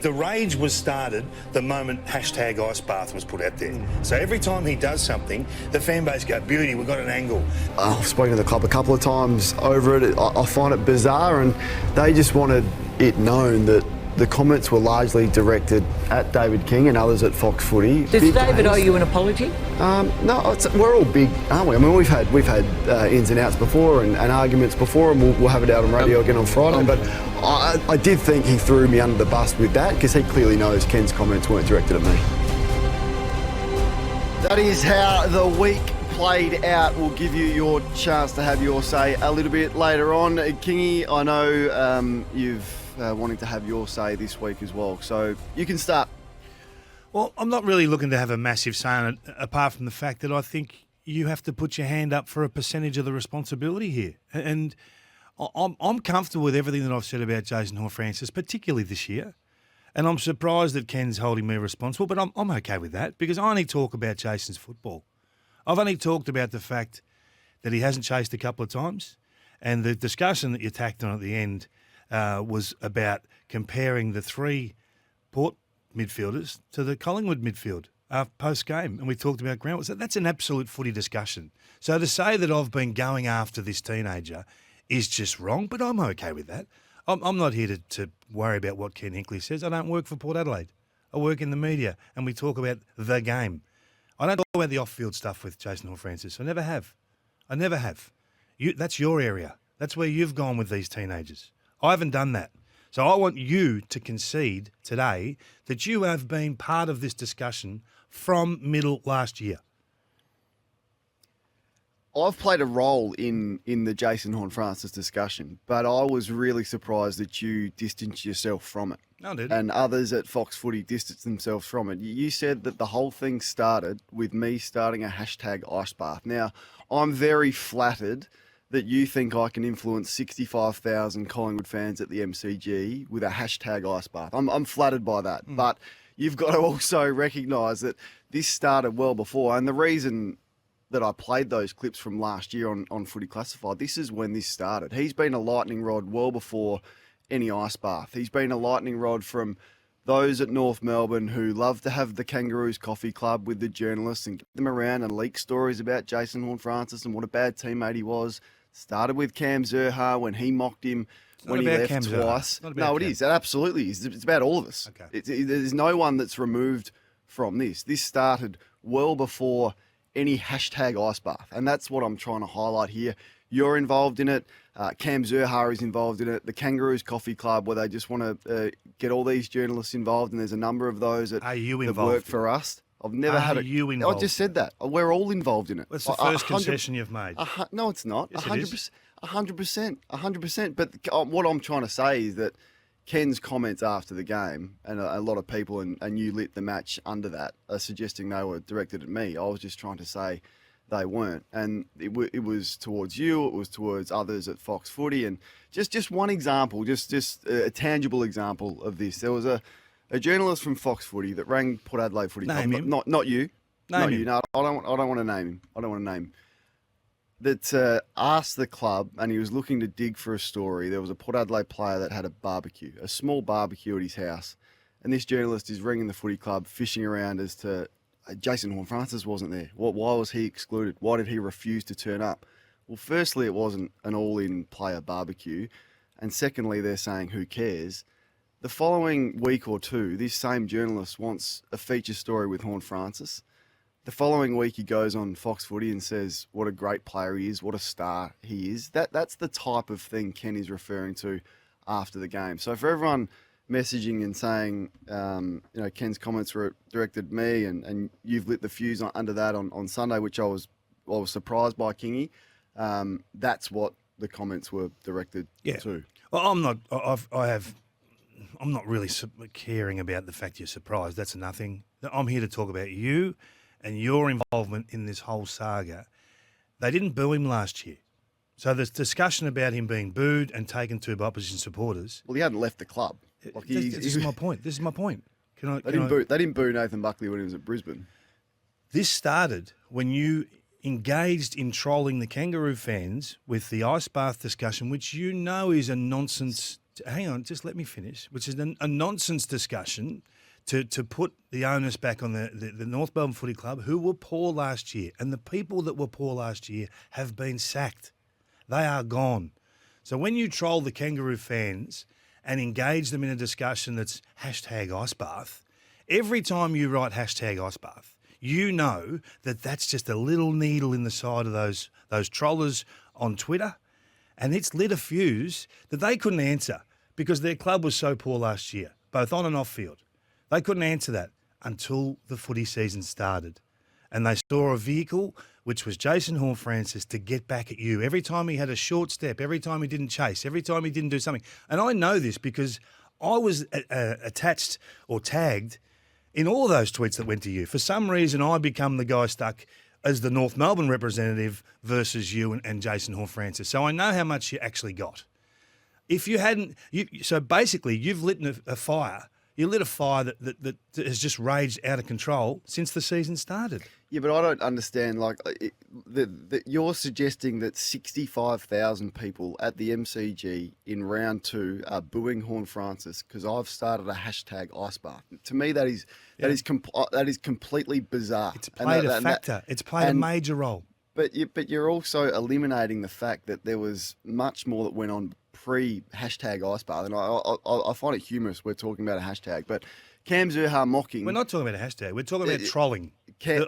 The rage was started the moment hashtag ice bath was put out there. So every time he does something, the fan base go, beauty, we've got an angle. I've spoken to the club a couple of times over it. I find it bizarre, and they just wanted it known that the comments were largely directed at David King and others at Fox Footy. Does David owe you an apology? No, we're all big, aren't we? I mean, we've had ins and outs before and arguments before, and we'll have it out on radio again on Friday. But I did think he threw me under the bus with that, because he clearly knows Ken's comments weren't directed at me. That is how the week played out. We'll give you your chance to have your say a little bit later on. Kingy, I know you've wanting to have your say this week as well, so you can start. Well, I'm not really looking to have a massive say on it, apart from the fact that I think you have to put your hand up for a percentage of the responsibility here. And I'm comfortable with everything that I've said about Jason Horne-Francis, particularly this year. And I'm surprised that Ken's holding me responsible, but I'm okay with that, because I only talk about Jason's football. I've only talked about the fact that he hasn't chased a couple of times, and the discussion that you tacked on at the end was about comparing the three Port midfielders to the Collingwood midfield post-game, and we talked about ground. So that's an absolute footy discussion. So to say that I've been going after this teenager is just wrong, but I'm okay with that. I'm not here to worry about what Ken Hinkley says. I don't work for Port Adelaide. I work in the media, and we talk about the game. I don't talk about the off-field stuff with Jason Horne-Francis. I never have. That's your area. That's where you've gone with these teenagers. I haven't done that. So I want you to concede today that you have been part of this discussion from middle last year. I've played a role in the Jason Horne-Francis discussion, but I was really surprised that you distanced yourself from it. I did. And others at Fox Footy distanced themselves from it. You said that the whole thing started with me starting a hashtag ice bath. Now, I'm very flattered that you think I can influence 65,000 Collingwood fans at the MCG with a hashtag ice bath. I'm flattered by that. But you've got to also recognise that this started well before. And the reason that I played those clips from last year on Footy Classified, this is when this started. He's been a lightning rod well before any ice bath. He's been a lightning rod from those at North Melbourne who love to have the Kangaroos Coffee Club with the journalists and get them around and leak stories about Jason Horne-Francis and what a bad teammate he was. Started with Cam Zurhaar when he mocked him when he left twice. No, it is. It absolutely is. It's about all of us. Okay. There's no one that's removed from this. This started well before any hashtag ice bath, and that's what I'm trying to highlight here. You're involved in it. Cam Zurhaar is involved in it. The Kangaroos Coffee Club, where they just want to get all these journalists involved, and there's a number of those that work for us. I've never had it. You involved? I just said that. We're all involved in it. That's the first concession you've made. No, it's not. Yes, 100%. 100%. But what I'm trying to say is that Ken's comments after the game, and a lot of people, and you lit the match under that, are suggesting they were directed at me. I was just trying to say they weren't. And it was towards you, it was towards others at Fox Footy. And just one example, just a tangible example of this. There was a journalist from Fox Footy that rang Port Adelaide Footy Club. Name him. Not you. Name him. You. No, I don't want to name him. I don't want to name him. That asked the club, and he was looking to dig for a story. There was a Port Adelaide player that had a barbecue, a small barbecue at his house. And this journalist is ringing the footy club, fishing around as to Jason Horne-Francis wasn't there. Why was he excluded? Why did he refuse to turn up? Well, firstly, it wasn't an all-in player barbecue. And secondly, they're saying, who cares? The following week or two, this same journalist wants a feature story with Horne-Francis. The following week, he goes on Fox Footy and says what a great player he is, what a star he is. That's the type of thing Ken is referring to after the game. So for everyone messaging and saying, Ken's comments were directed at me and you've lit the fuse under that on Sunday, which I was surprised by, Kingy. That's what the comments were directed to. Well, I'm not really caring about the fact you're surprised. That's nothing. I'm here to talk about you and your involvement in this whole saga. They didn't boo him last year. So there's discussion about him being booed and taken to by opposition supporters. Well, he hadn't left the club. This is my point. They didn't boo Nathan Buckley when he was at Brisbane. This started when you engaged in trolling the Kangaroo fans with the ice bath discussion, which you know is a nonsense hang on, just let me finish, which is a nonsense discussion to put the onus back on the North Melbourne Footy Club, who were poor last year. And the people that were poor last year have been sacked. They are gone. So when you troll the Kangaroo fans and engage them in a discussion that's #icebath, every time you write #icebath, you know that that's just a little needle in the side of those trollers on Twitter, and it's lit a fuse that they couldn't answer because their club was so poor last year, both on and off field. They couldn't answer that until the footy season started. And they saw a vehicle, which was Jason Horne-Francis, to get back at you. Every time he had a short step, every time he didn't chase, every time he didn't do something. And I know this because I was attached or tagged in all those tweets that went to you. For some reason, I become the guy stuck as the North Melbourne representative versus you and Jason Horne-Francis. So I know how much you actually got. If you hadn't, so basically you've lit a fire. You lit a fire that has just raged out of control since the season started. Yeah, but I don't understand. You're suggesting that 65,000 people at the MCG in round 2 are booing Horne-Francis because I've started a #icebath. To me, that is completely bizarre. It's played a factor. It's played a major role. But you're also eliminating the fact that there was much more that went on pre-icebath, and I find it humorous we're talking about a hashtag, but Cam Zurhaar mocking... We're not talking about a hashtag, we're talking about trolling. So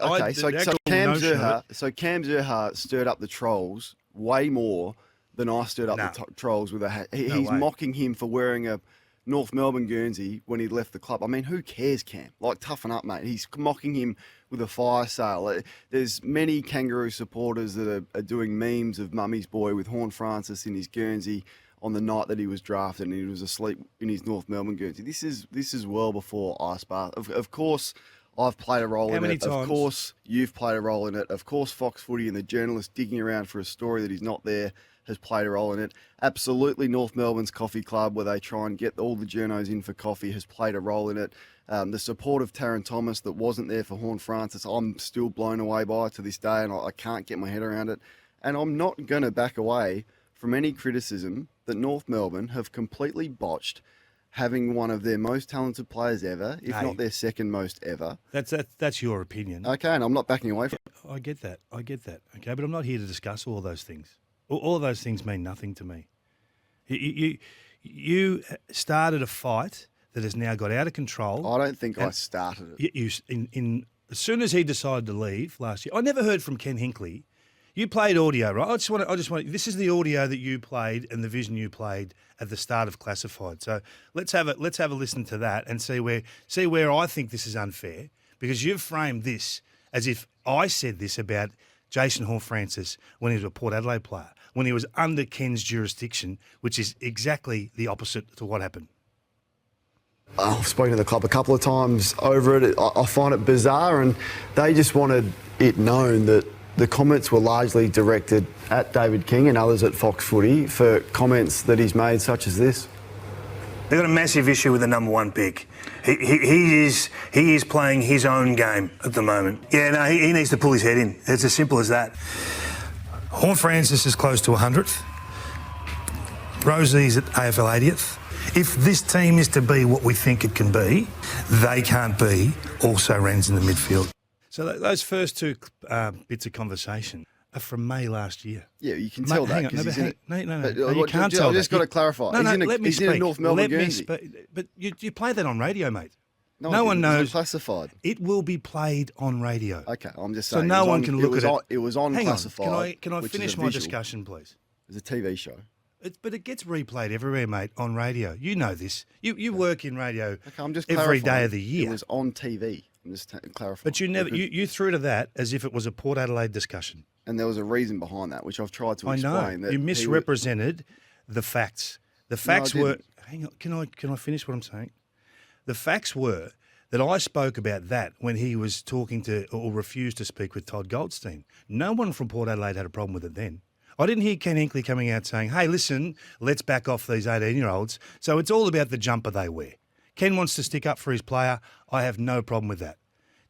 Cam Zurhaar stirred up the trolls way more than I stirred up the trolls with a hashtag. He's mocking him for wearing a North Melbourne Guernsey when he left the club. I mean, who cares, Cam? Toughen up, mate. He's mocking him with a fire sale. There's many Kangaroo supporters that are doing memes of Mummy's boy with Horne-Francis in his Guernsey on the night that he was drafted and he was asleep in his North Melbourne Guernsey. This is well before Icebath. Of course, I've played a role in it. Times? Of course, you've played a role in it. Of course, Fox Footy and the journalist digging around for a story that is not there has played a role in it. Absolutely, North Melbourne's Coffee Club, where they try and get all the journos in for coffee, has played a role in it. The support of Taron Thomas that wasn't there for Horne-Francis, I'm still blown away by to this day, and I can't get my head around it. And I'm not going to back away from any criticism that North Melbourne have completely botched having one of their most talented players ever, if not their second most ever. That's your opinion. Okay, and I'm not backing away from it. I get that. Okay, but I'm not here to discuss all those things. All those things mean nothing to me. You started a fight that has now got out of control. I don't think I started it. As soon as he decided to leave last year, I never heard from Ken Hinkley. You played audio, right? I just want. This is the audio that you played and the vision you played at the start of Classified. So let's have a listen to that and see where I think this is unfair, because you've framed this as if I said this about Jason Horne-Francis when he was a Port Adelaide player, when he was under Ken's jurisdiction, which is exactly the opposite to what happened. I've spoken to the club a couple of times over it. I find it bizarre, and they just wanted it known that the comments were largely directed at David King and others at Fox Footy for comments that he's made, such as this. They've got a massive issue with the number 1 pick. He is playing his own game at the moment. Yeah, no, he needs to pull his head in. It's as simple as that. Horne-Francis is close to 100th. Rosie's at AFL 80th. If this team is to be what we think it can be, they can't be also Rans in the midfield. So those first 2 bits of conversation are from May last year. Yeah, you can tell that because he's in it. No, you can't tell that. I've just got to clarify. He's in a North Melbourne Guernsey. But you play that on radio, mate. No one knows. It's Classified. It will be played on radio. Okay, I'm just saying. So no one can look at it. It was on Classified. Can I finish my discussion, please? It's a TV show. But it gets replayed everywhere, mate, on radio. You know this. You work in radio I'm just every day of the year. It was on TV. I'm just clarifying. But you threw to that as if it was a Port Adelaide discussion. And there was a reason behind that, which I've tried to explain. I know. You misrepresented the facts. The facts were... Hang on, can I finish what I'm saying? The facts were that I spoke about that when he was talking to or refused to speak with Todd Goldstein. No one from Port Adelaide had a problem with it then. I didn't hear Ken Hinkley coming out saying, hey, listen, let's back off these 18-year-olds. So it's all about the jumper they wear. Ken wants to stick up for his player. I have no problem with that.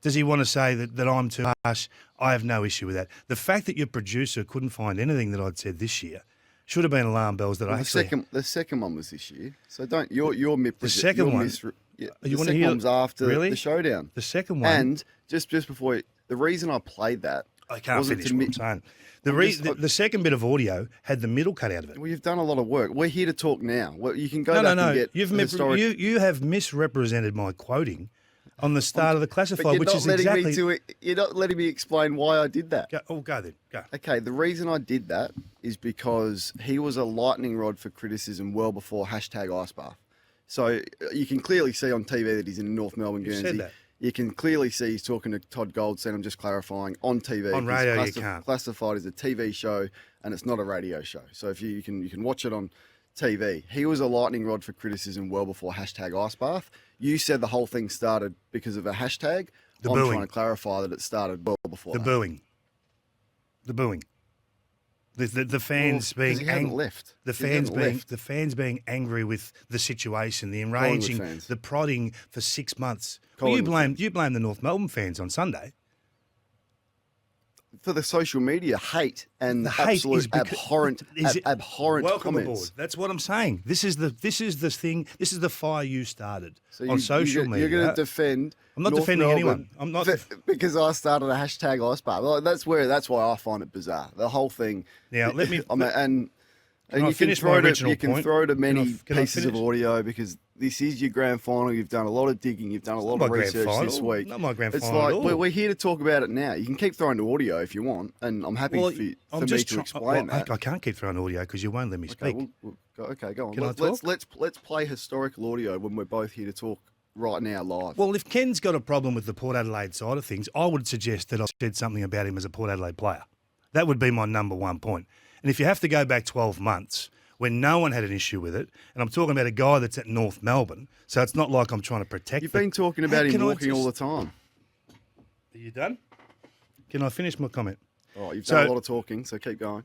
Does he want to say that I'm too harsh? I have no issue with that. The fact that your producer couldn't find anything that I'd said this year Should have been alarm bells that I Well, actually. the second one was this year. So don't you're The second one. Yeah, You the wanna second hear- one was after really? the showdown. The second one. And just before the reason I played that, I can't wasn't finish to what mi- I'm saying. The second bit of audio had the middle cut out of it. well, you've done a lot of work. We're here to talk now. Well, you can go back No. and get You've historic. you have misrepresented my quoting on the start of the but classified, you're which not is letting exactly. you're not letting me explain why I did that. Go then. Go. Okay, the reason I did that is because he was a lightning rod for criticism well before #icebath. So you can clearly see on TV that he's in North Melbourne, You said Guernsey. that. You can clearly see he's talking to Todd Goldstein. I'm just clarifying on TV. On because radio, you can't. Classified as a TV show, and it's not a radio show. So if you can watch it on TV. He was a lightning rod for criticism well before #icebath. You said the whole thing started because of a hashtag. The I'm booing. trying to clarify that it started well before The that. booing. The booing. The fans Well, 'cause being he hadn't left. the He fans hadn't being left. the fans being angry with the situation, the Collingwood enraging, fans. the prodding for 6 months. Well, Collingwood you blame the North Melbourne fans on Sunday. For the social media hate and The hate absolute is because, abhorrent welcome comments. aboard. That's what I'm saying. This is the thing. This is the fire you started So on social media. You're going to defend. I'm not North defending Melbourne anyone. I'm not. because I started a #icebath. Well, that's why I find it bizarre. The whole thing. Now, let me- I mean, and Can I you finish can my throw to original you can point? throw to many Can I pieces of finish? audio because this is your grand final. You've done a lot of digging. You've done a lot not of my grand research this final. week. Not my grand it's final at like all. we're here to talk about it now. You can keep throwing to audio if you want, and I'm happy for me to explain that. I can't keep throwing audio because you won't let me Okay, speak. go on. Can I Let's play historical audio when we're both here to talk right now live. Well, if Ken's got a problem with the Port Adelaide side of things, I would suggest that I said something about him as a Port Adelaide player. That would be my number one point. And if you have to go back 12 months when no one had an issue with it, and I'm talking about a guy that's at North Melbourne, so it's not like I'm trying to protect You've the- been talking How about him can I walking all the just- time. Are you done? Can I finish my comment? All right, you've So- done a lot of talking, so keep going.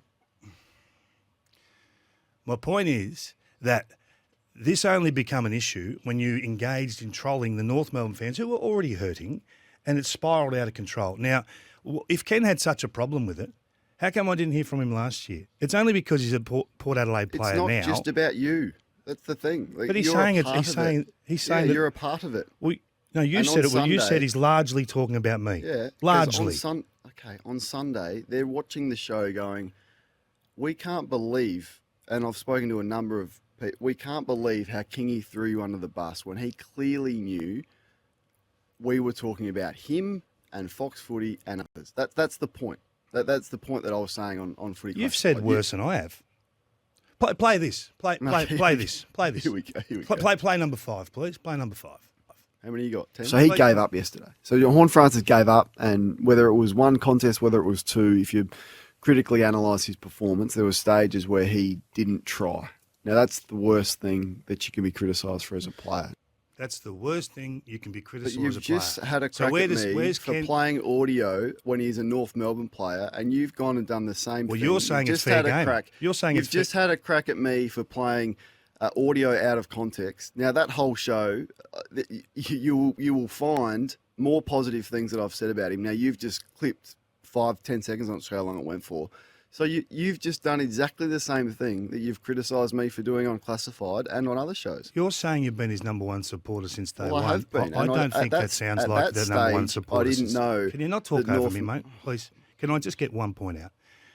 My point is that this only become an issue when you engaged in trolling the North Melbourne fans who were already hurting, and it spiralled out of control. Now, if Ken had such a problem with it, how come I didn't hear from him last year? It's only because he's a Port Adelaide player It's not now. just about you. That's the thing. Like, But he's you're saying a it. part He's of saying. He's saying yeah, that. you're a part of it. Well, no, you And said on it. Well, you Sunday- said he's largely talking about me. Yeah, 'cause largely. on Sunday, they're watching the show going, we can't believe, and I've spoken to a number of people, we can't believe how Kingy threw you under the bus when he clearly knew we were talking about him and Fox Footy and others. That's the point. That's the point that I was saying on Footy. You've said Classified. worse than I have. Play this. Play this. Play this. Here we go. Play number 5, please. Play number 5. How many you got? 10? So he gave up yesterday. So Horne-Francis gave up, and whether it was one contest, whether it was two, if you critically analyse his performance, there were stages where he didn't try. Now, that's the worst thing that you can be criticised for as a player. That's the worst thing you can be But criticised you've as a player. just had a So crack at me where's for Ken? playing audio when he's a North Melbourne player, and you've gone and done the same Well, thing. you're saying You've it's just fair had a game. crack. You're saying You've it's fair- just had a crack at me for playing audio out of context. Now, that whole show, you will find more positive things that I've said about him. Now, you've just clipped 5-10 seconds, I'm not sure how long it went for. So you've just done exactly the same thing that you've criticised me for doing on Classified and on other shows. You're saying you've been his number one supporter since day Well, one. I have been. I and don't think at that sounds at like that the number one stage, supporter. I didn't since- know. Can you not talk that over North- me, mate? Please. Can I just get one point out?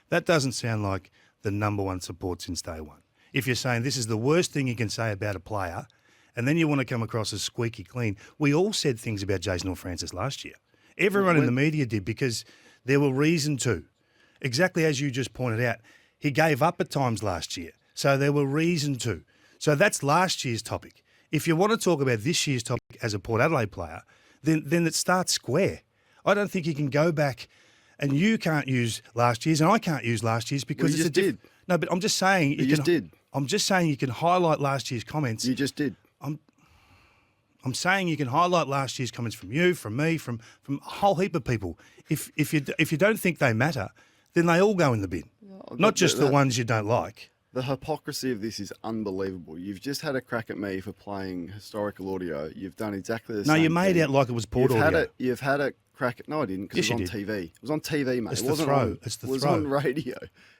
That doesn't sound like the number one support since day one. If you're saying this is the worst thing you can say about a player, and then you want to come across as squeaky clean, we all said things about Jason Horne-Francis last year. Everyone in the media did because there were reason to. Exactly as you just pointed out, he gave up at times last year, so there were reason to. So that's last year's topic. If you want to talk about this year's topic as a Port Adelaide player, then it starts square. I don't think you can go back, and you can't use last year's, and I can't use last year's because Well, you it's just a did. No, but I'm just saying You just did. I'm just saying you can highlight last year's comments. You just did. I'm saying you can highlight last year's comments from you, from me, from a whole heap of people. If you don't think they matter, then they all go in the bin. Not just the ones you don't like. The hypocrisy of this is unbelievable. You've just had a crack at me for playing historical audio. You've done exactly the No, same you made thing. out like it was Port Audio. You've had a crack at... No, I didn't, because Yes, it was you on TV. It was on TV, mate. It's it the wasn't throw. on, It's the it was throw. on radio.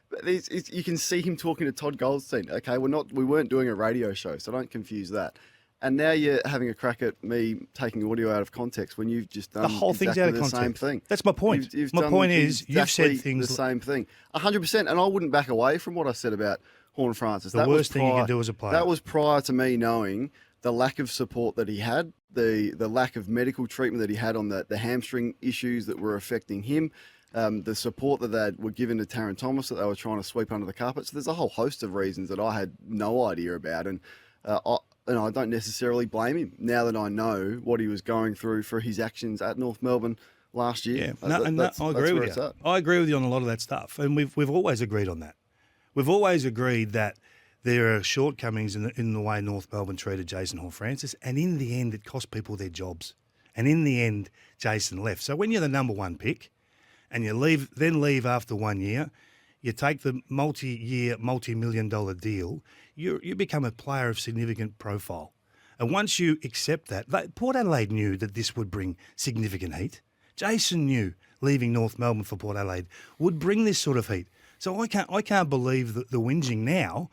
But you can see him talking to Todd Goldstein. Okay, we weren't doing a radio show, so don't confuse that. And now you're having a crack at me taking audio out of context when you've just done The whole thing's out of the context. same thing. That's my point. You've My done point is you've said exactly things the same thing, 100%. And I wouldn't back away from what I said about Horne-Francis. The worst thing you can do as a player. That was prior to me knowing the lack of support that he had, the lack of medical treatment that he had on the hamstring issues that were affecting him, the support that they were given to Taron Thomas that they were trying to sweep under the carpet. So there's a whole host of reasons that I had no idea about. And I don't necessarily blame him now that I know what he was going through for his actions at North Melbourne last year. Yeah, I agree with you. I agree with you on a lot of that stuff. And we've always agreed on that. We've always agreed that there are shortcomings in the way North Melbourne treated Jason Horne-Francis, and in the end, it cost people their jobs. And in the end, Jason left. So when you're the number one pick, and you leave after 1 year, you take the multi-year, multi-million-dollar deal, you become a player of significant profile. And once you accept that, Port Adelaide knew that this would bring significant heat. Jason knew leaving North Melbourne for Port Adelaide would bring this sort of heat. So I can't believe the whinging now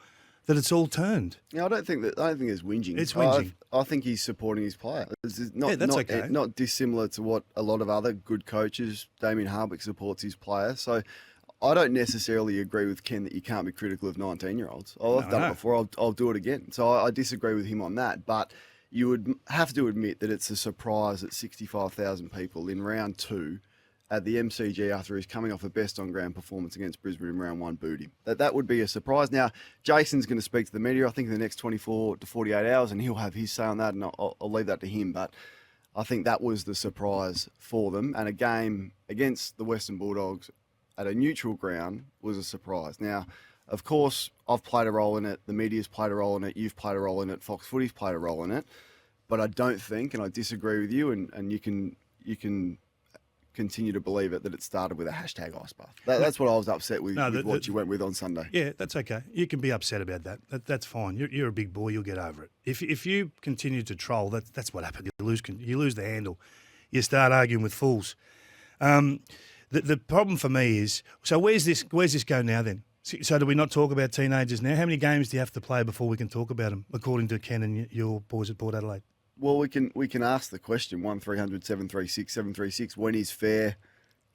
that it's all turned. Yeah, I don't think there's whinging. It's whinging. I think he's supporting his player. Okay. Not dissimilar to what a lot of other good coaches. Damien Hardwick supports his player. So I don't necessarily agree with Ken that you can't be critical of 19-year-olds. I've done it before. I'll do it again. So I disagree with him on that. But you would have to admit that it's a surprise that 65,000 people in round 2 at the MCG after he's coming off a best on ground performance against Brisbane in round 1 booed him. That would be a surprise. Now, Jason's going to speak to the media, I think, in the next 24 to 48 hours, and he'll have his say on that, and I'll leave that to him. But I think that was the surprise for them. And a game against the Western Bulldogs at a neutral ground was a surprise. Now, of course, I've played a role in it. The media's played a role in it. You've played a role in it. Fox Footy's played a role in it. But I don't think, and I disagree with you, and you can continue to believe it, that it started with a hashtag ice bath. That's what I was upset with, what you went with on Sunday. Yeah, that's okay. You can be upset about that. That's fine. You're a big boy. You'll get over it. If you continue to troll, that's what happened. You lose the handle. You start arguing with fools. The problem for me is, so where's this go now then? So do we not talk about teenagers now? How many games do you have to play before we can talk about them, according to Ken and your boys at Port Adelaide? Well, we can ask the question, 1300 736 736, when is fair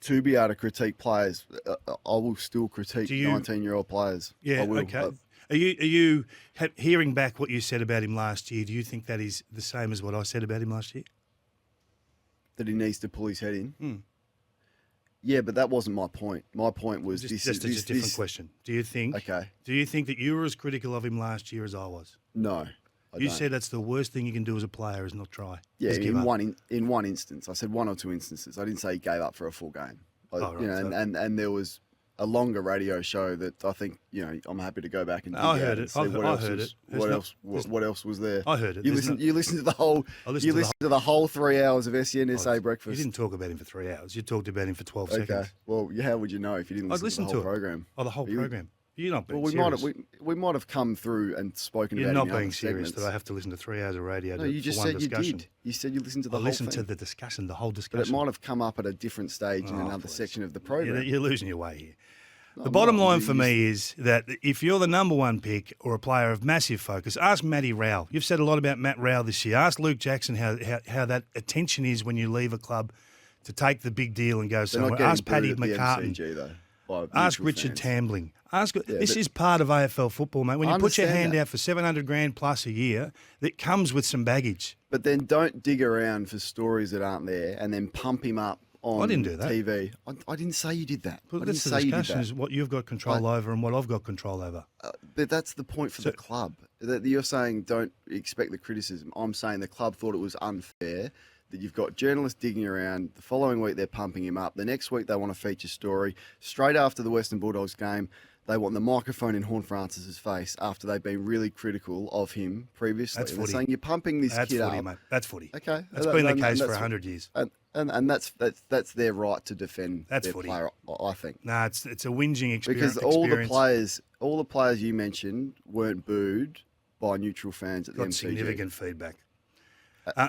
to be able to critique players? I will still critique 19-year-old players. Yeah, I will. okay. Are you hearing back what you said about him last year? Do you think that is the same as what I said about him last year? That he needs to pull his head in? Hmm. Yeah, but that wasn't my point. My point was Just a different question. Do you think that you were as critical of him last year as I was? No. You said that's the worst thing you can do as a player is not try. Yeah, in one instance. I said one or two instances. I didn't say he gave up for a full game. And there was a longer radio show that I think, I'm happy to go back and dig I heard it. See what else was there. I heard it. You listened to the whole. You listened to the whole 3 hours of SEN Breakfast. You didn't talk about him for 3 hours. You talked about him for 12 seconds. Okay. Well, how would you know if you didn't listen to the whole program? Oh, the whole program. You're not being serious. serious. We might have come through and spoken You're about it. You're not being serious that I have to listen to 3 hours of radio No, you just for one said discussion. You did. You said you listened to the whole thing. I listened to the discussion, the whole discussion. But it might have come up at a different stage in another section of the program. You're losing your way here. The bottom line for me is that if you're the number one pick or a player of massive focus, ask Matty Rowell. You've said a lot about Matt Rowell this year. Ask Luke Jackson how that attention is when you leave a club to take the big deal and go somewhere. Ask Paddy McCartan. Ask Richard Tambling. This is part of AFL football, mate. When you put your hand out for $700,000 plus a year, that comes with some baggage. But then don't dig around for stories that aren't there and then pump him up on I didn't do that. TV. I didn't say you did that. But that's the discussion is what you've got control over and what I've got control over. But that's the point for the club. That you're saying don't expect the criticism. I'm saying the club thought it was unfair that you've got journalists digging around. The following week, they're pumping him up. The next week, they want a feature story. Straight after the Western Bulldogs game, they want the microphone in Horne-Francis's face after they've been really critical of him previously. That's footy. They're saying you're pumping this kid up. Mate. That's footy. Okay. That's been the case for 100 years. And that's their right to defend their player, I think. No, it's a whinging experience. Because all the players you mentioned weren't booed by neutral fans at the MCG. Significant feedback.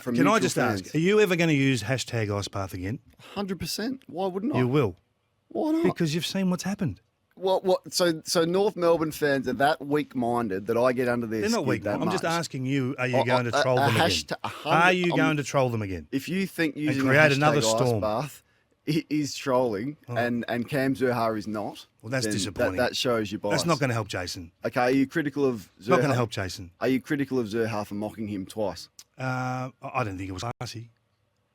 Can I just ask, are you ever going to use hashtag ice bath again? 100%. Why wouldn't I? You will. Why not? Because you've seen what's happened. What? So North Melbourne fans are that weak-minded that I get under their They're skin not weak. that I'm just much? asking you, are you going to troll them again? Are you going to troll them again? If you think using create a another hashtag storm. ice bath is trolling and Cam Zurhaar is not, Well, that's then disappointing. That shows your bias. That's not going to help Jason. Okay, are you critical of Zurhaar? It's not going to help Jason. Are you critical of Zurhaar for mocking him twice? I don't think it was classy.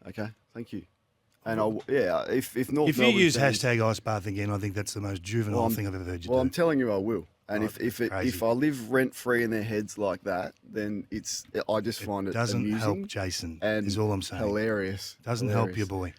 Okay, thank you. And if North If you Melbourne use fans- hashtag ice bath again, I think that's the most juvenile thing I've ever heard you Well, do. I'm telling you, I will. And Oh, if crazy. I live rent free in their heads like that, then I just find it Doesn't amusing help Jason, and is all I'm saying. hilarious. Doesn't help you, boy.